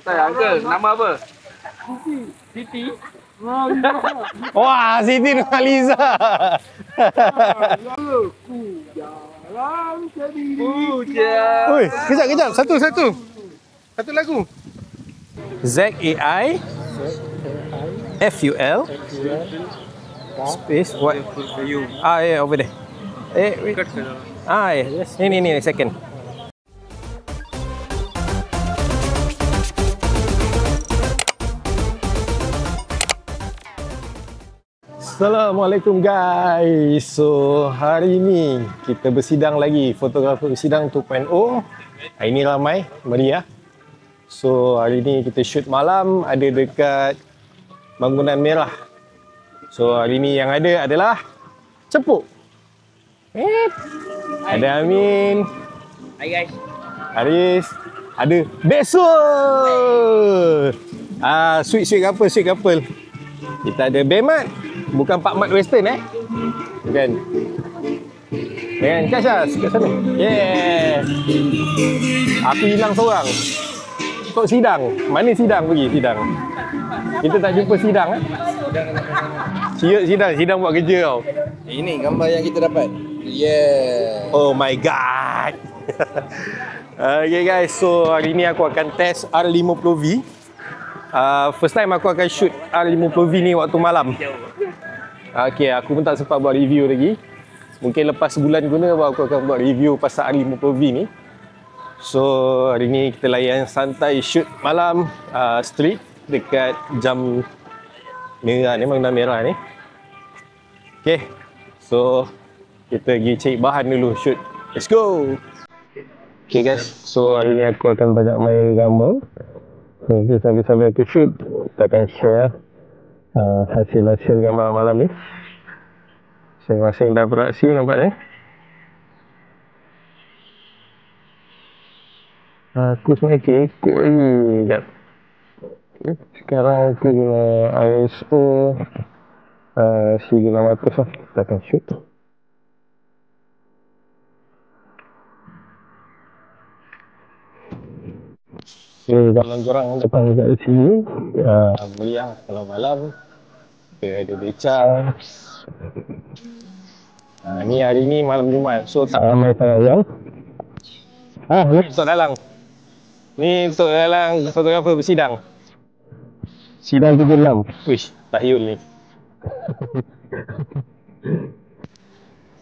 Saya uncle, nama apa? Siti. Wah, Siti Nurhaliza. Hujan. Oi, kejap. Satu lagu. ZAI FUL space what? Yeah, over there. Wait. Yes. Ni second. Assalamualaikum guys. So hari ini kita bersidang lagi, fotografer bersidang 2.0. Hari ini ramai, meriah. So hari ini kita shoot malam, ada dekat Bangunan Merah. So hari ini yang ada adalah Cepuk. Ada Amin. Hai guys. Haris. Ada Besul. Sweet couple. Kita ada Bemat. Bukan Pak Mat Western Bukan. Dengan Kasha kat sana. Yeah. Aku hilang seorang. Kau sidang. Mana sidang pergi sidang? Kita tak jumpa sidang Sidang buat kerja tau. Ini gambar yang kita dapat. Yeah. Oh my god. Okay guys, so hari ni aku akan test R50V. First time aku akan shoot R50V ni waktu malam. Okay, aku pun tak sempat buat review lagi. Mungkin lepas sebulan guna baru aku akan buat review pasal R50V ni. So hari ni kita layan santai shoot malam street dekat Jam Merah ni, Bangunan Merah ni. Okay, so kita pergi cari bahan dulu shoot. Let's go. Okay guys, so hari ni aku akan banyak main gambar. So sambil-sambil aku shoot, kita akan share hasil gambar malam ni. Masing-masing dah beraksi nampaknya. Aku sebenarnya ikut lagi sekejap. Sekarang aku guna ISO 1600 lah. Kita akan shoot. So kalau korang datang kat sini, meriah kalau malam. Ada becak. Ni hari ni malam Jumaat, so tak ramai sangat orang. Ni untuk dalang. Ni untuk dalang fotografer bersidang. Sidang 76. Wish, tahyul ni.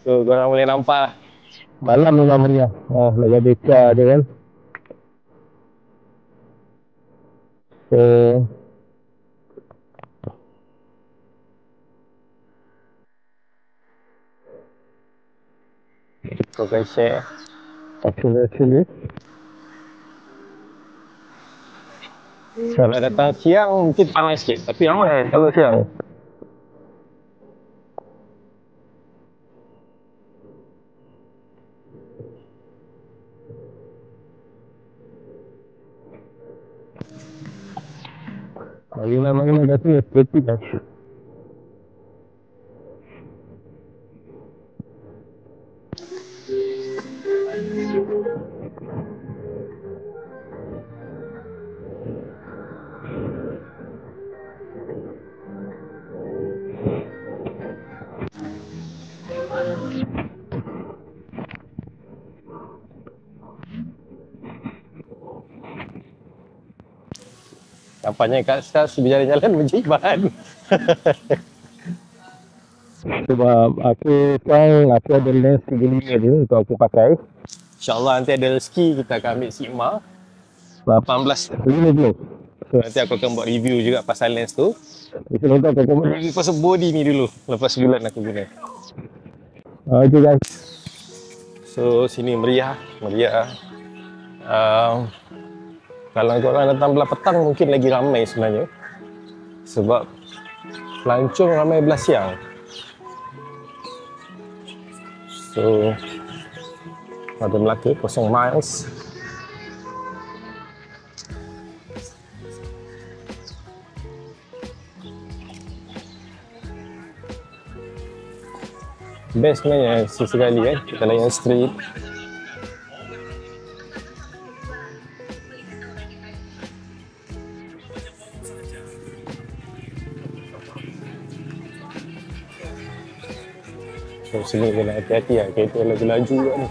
So korang boleh nampak lah. Malam memang meriah. Lagi ada becak dia kan. So kau akan share hasil ni. Kalau datang siang mungkin panas sikit, tapi ramai kalau siang. Bagaimana kata seperti dah shoot. Nampaknya kat Stars berjalan-jalan mencari bahan. Sebab aku ada lens 35 je untuk aku pakai. InsyaAllah nanti ada rezeki kita akan ambil Sigma 18-50. So nanti aku akan buat review juga pasal lens tu. Lepas tu aku akan buat review pasal body ni dulu. Lepas sebulan aku guna. Okay guys. So sini meriah. Kalau korang datang belah petang mungkin lagi ramai sebenarnya. Sebab pelancong ramai belah siang. So ada Melaka, 0 miles. Best sebenarnya sesekali kan, kita layan street. So sini kena hati-hati lah, kereta laju-laju kat ni.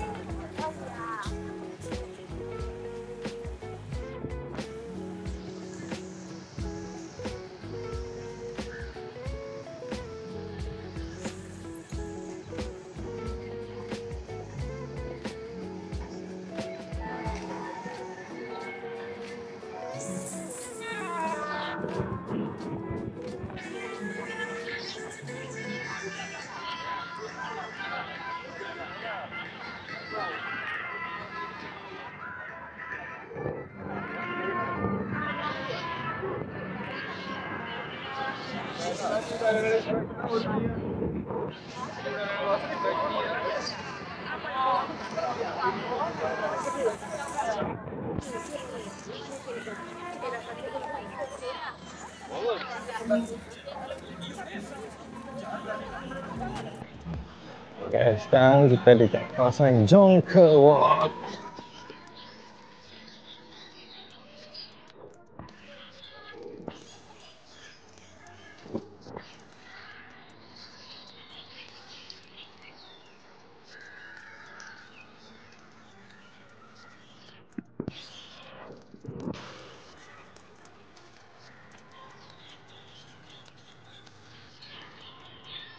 Okay, sekarang kita dekat kawasan Jonker Walk.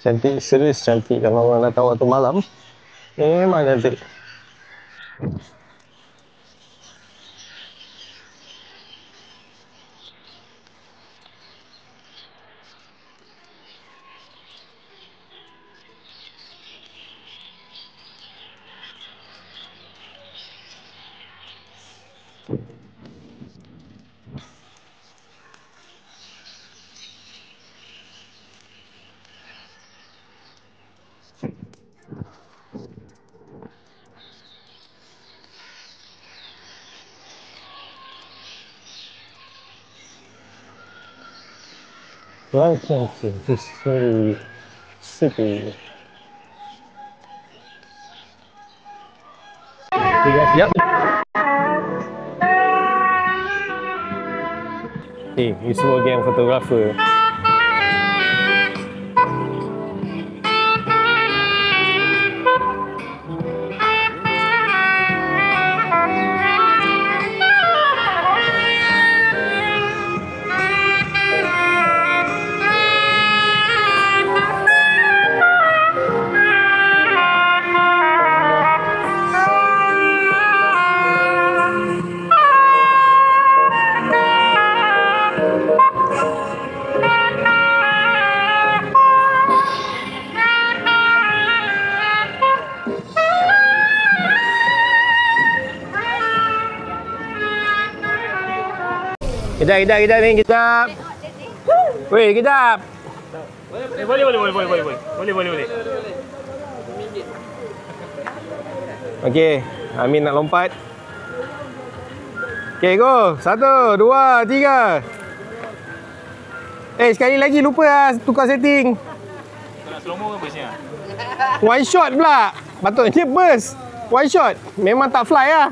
Cantik, serius cantik. Kalau orang datang waktu malam, memang cantik. Welcome to this very city. Yep. Hey, ni semua geng fotografer. Kejap ni, kejap. Weh, kejap. Boleh. Okey, Amin nak lompat. Okey, go. 1, 2, 3. Sekali lagi lupa lah tukar setting. Nak slow mo ke burstnya? One shot pula. Patutnya burst. One shot. Memang tak fly lah.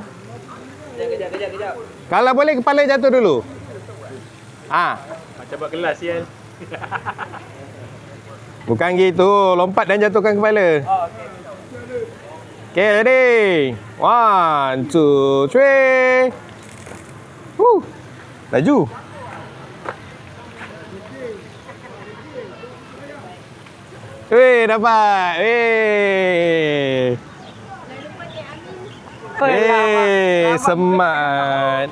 Kejap. Kalau boleh kepala jatuh dulu. Macam buat kelas ya. Bukan gitu, lompat dan jatuhkan kepala. Okay, ready. 1, 2, 3. Laju. Dapat. Semat.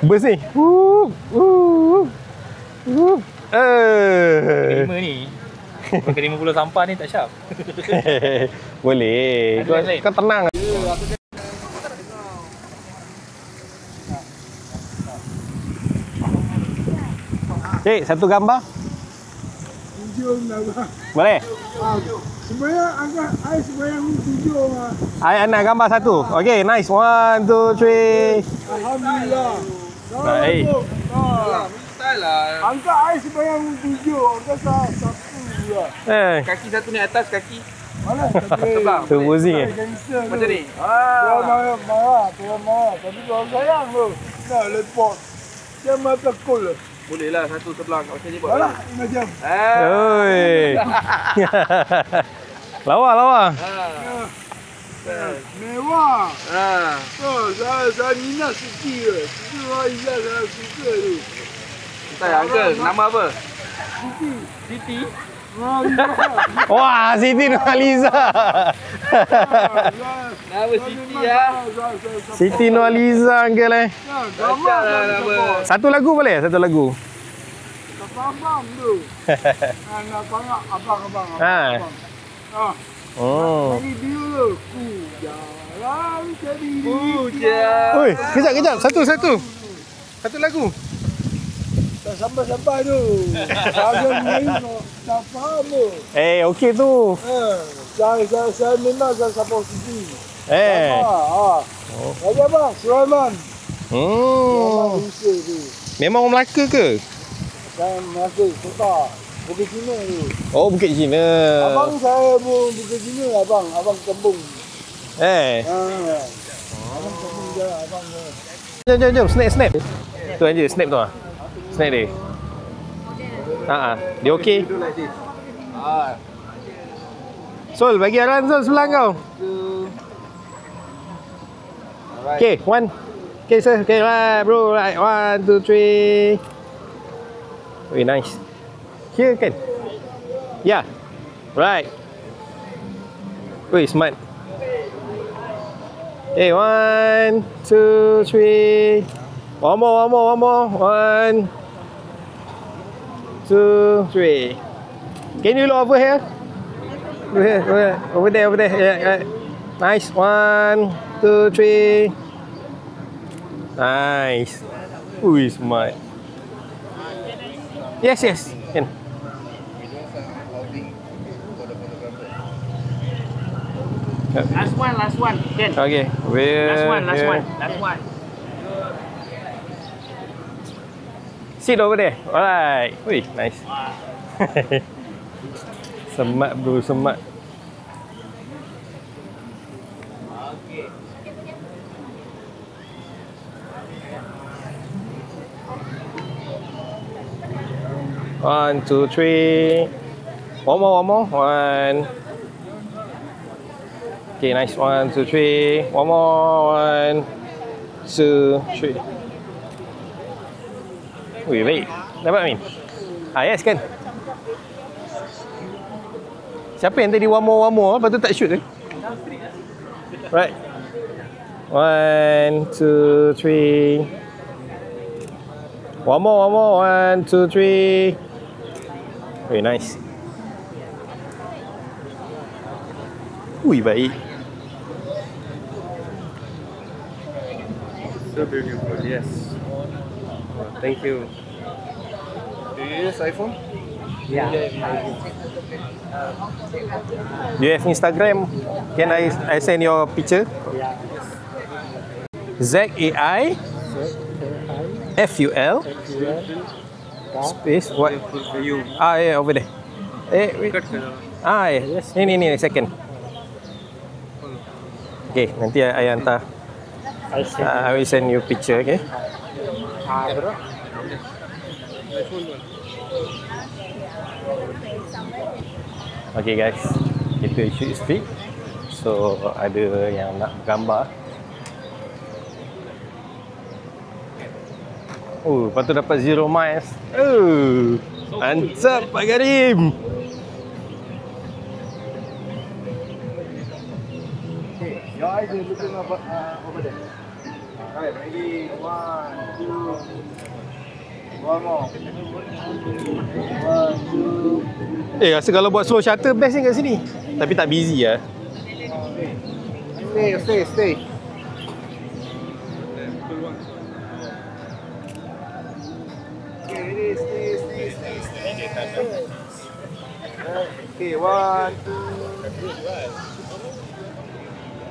Bus ni. Terima ni. Pakai 50 sampah ni tak syap. Boleh. Kau tenang. Cik, satu gambar. Boleh? Sembayang angkat air sembayang 7 I nak gambar satu. Okey, nice. 1, 2, 3. Alhamdulillah. Baik. Angkat air sembayang 7. Angkat satu juga. Kaki satu ni atas kaki. Mana? Sebelah. Tu buzing Macam ni. Tuan marah. Tapi tuan sayang tu. Nak lepak. Dia mata cool. Boleh lah satu sebelah. Macam ni buat. Alah, macam. Oi. Lawa, lawa. Mewah. Ha. Saya minat Siti ke. Siti Nurhaliza saya suka tu. Tak, uncle. Nama apa? Siti. Siti. Nurhaliza. Wah, Siti Nurhaliza. Nama Siti ya. Siti Nurhaliza uncle eh. Gambar lah saya nama. support. Satu lagu boleh? Satu lagu. Abang tu. Nak panggil abang-abang. Ha. Ah. Oh. Jadi dia tu. Ku jalan jadi. Puja. Oi, kejap. Satu lagu. Tak sampai-sampai tu. Saya Melayu tak faham tu. Okey tu. Saya memang saya support Siti. Oh. Ada apa? Sulaiman. Hmm. Rusia tu. Memang orang Melaka ke? Saya masih suka Bukit Cina tu. Oh, Bukit Cina. Abang saya pun Bukit Cina, abang kampung. Abang kampung je, abang je. Jom. Snap. Tu aja, snap tu ah. Snap dia. Dia okey. Sol, bagi arahan Sol sebelah kau. Okay, one. Okay, sir. Okay, right, bro. Right, 1, 2, 3. Very nice. Here kan? Yeah. Right. Wait, smart. Okay, 1, 2, 3. One more. 1, 2, 3. Can you look over here? Over there. Yeah, right. Nice. 1, 2, 3. Nice. Ui, smart. Yes. Can. Last one. Ken. Okay. Last one. Sit over there. Alright. Ui, nice. Semat bro, semat. One, two, three. One more. One. Okay, nice. 1, 2, 3. One more. 1, 2, 3. Wih, baik. Dapat Min? Yes kan? Siapa yang tadi one more? Lepas tu tak shoot eh? Right. 1, 2, 3. One more. 1, 2, 3. Very nice. Ui, baik. So beautiful. Yes. Thank you. Do you use iPhone? Do you have Instagram? Can I send your picture? ZAI FUL space what? You. Yeah, over there. Wait. Yes. Ni second. Okay, nanti I hantar. I will send you picture, okay? Okay guys, kita shoot street. So ada yang nak gambar. Lepas tu dapat 0 miles. Mantap Pak Karim. Your eyes are looking over there. Alright, ready? 1, 2. One more. 1, 2. Rasa kalau buat slow shutter best ni kat sini. Tapi tak busy lah. Stay. Okay, ready? Stay. Okay, 1, 2.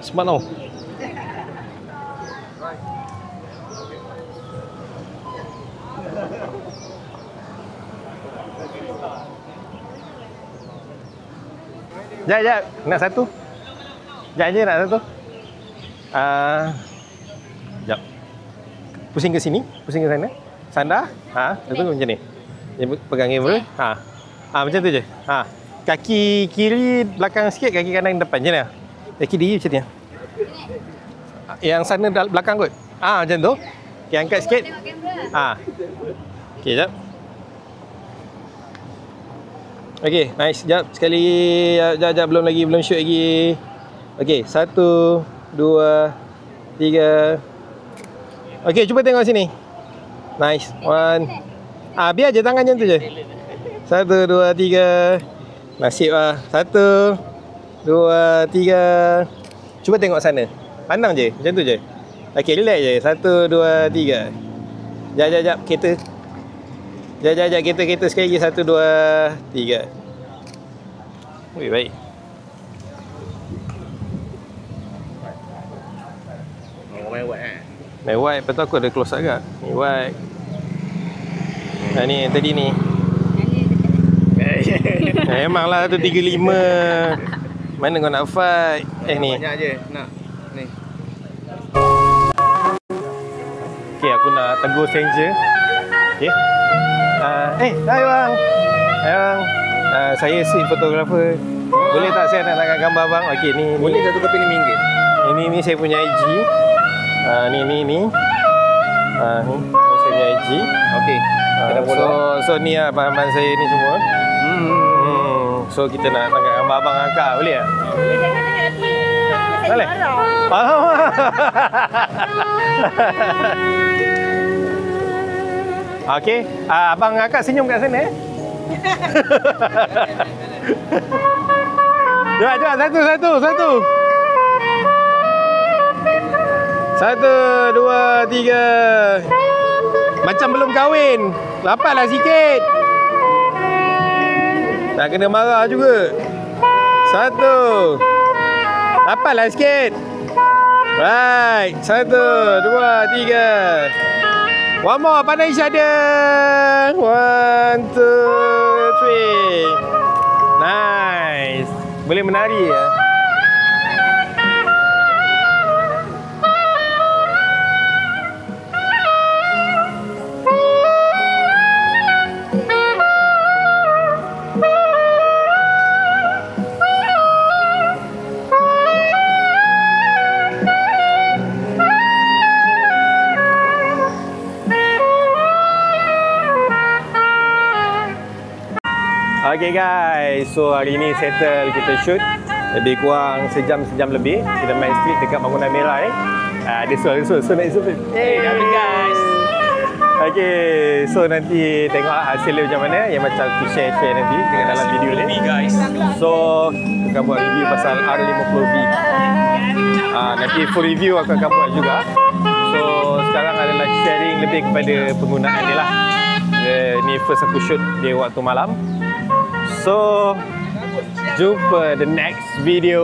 Smart tau. Jap. Nak satu? Jap je nak satu. Jap. Pusing ke sini, pusing ke sana. Sandar. Lepas tu macam ni. Dia pegang kamera. Macam tu je. Kaki kiri belakang sikit, kaki kanan depan. Macam mana? Kaki diri macam ni. Yang sana belakang kot. Macam tu. Okay, angkat sikit. Okay, jap. Okay, nice. Jap, sekali. Jap, belum shoot lagi. Okay, 1, 2, 3. Okay, cuba tengok sini. Nice. 1. Biar je tangan macam tu je. 1, 2, 3. Nasib lah. 1, 2, 3. Cuba tengok sana. Pandang je, macam tu je. Okay, relax je. 1, 2, 3. Jap, kereta. Jap, kereta sekali lagi. 1, 2, 3. Ui, baik. Main white, lepas tu aku ada close agak. Ni white. Ni tadi ni. Memanglah tu 35. Mana kau nak fight? Ni. Banyak je nak. Ni. Okay, aku nak tegur stranger. Okay. Hai bang. Hai bang. Saya street photographer. Boleh tak saya nak tangkap gambar bang? Okay, ni. Boleh satu kopi RM5. Ini saya punya IG. Ni. Ni saya punya IG. Okey. Kita follow. So ni lah bahan-bahan saya ni semua. So kita nak tangkap gambar abang akak, boleh tak? Boleh. Okey, abang akak senyum kat sana. Jom, satu. 1, 2, 3. Macam belum kahwin. Lapatlah sikit. Tak kena marah juga. 1. Lapatlah sikit. Right. 1, 2, 3. One more. Pandang each other. 1, 2, 3. Nice. Boleh menari ya. Okay guys, so hari ni settle kita shoot lebih kurang sejam lebih. Kita main street dekat Bangunan Merah ni. Ada so naik so. Hey, dah guys. Okay, so nanti tengok hasilnya macam mana, yang macam aku share nanti dekat dalam video ni guys. So aku akan buat review pasal R50V. Nanti full review aku akan buat juga. So sekarang adalah sharing lebih kepada penggunaan dia lah. Ni first aku shoot dia waktu malam. So jumpa the next video.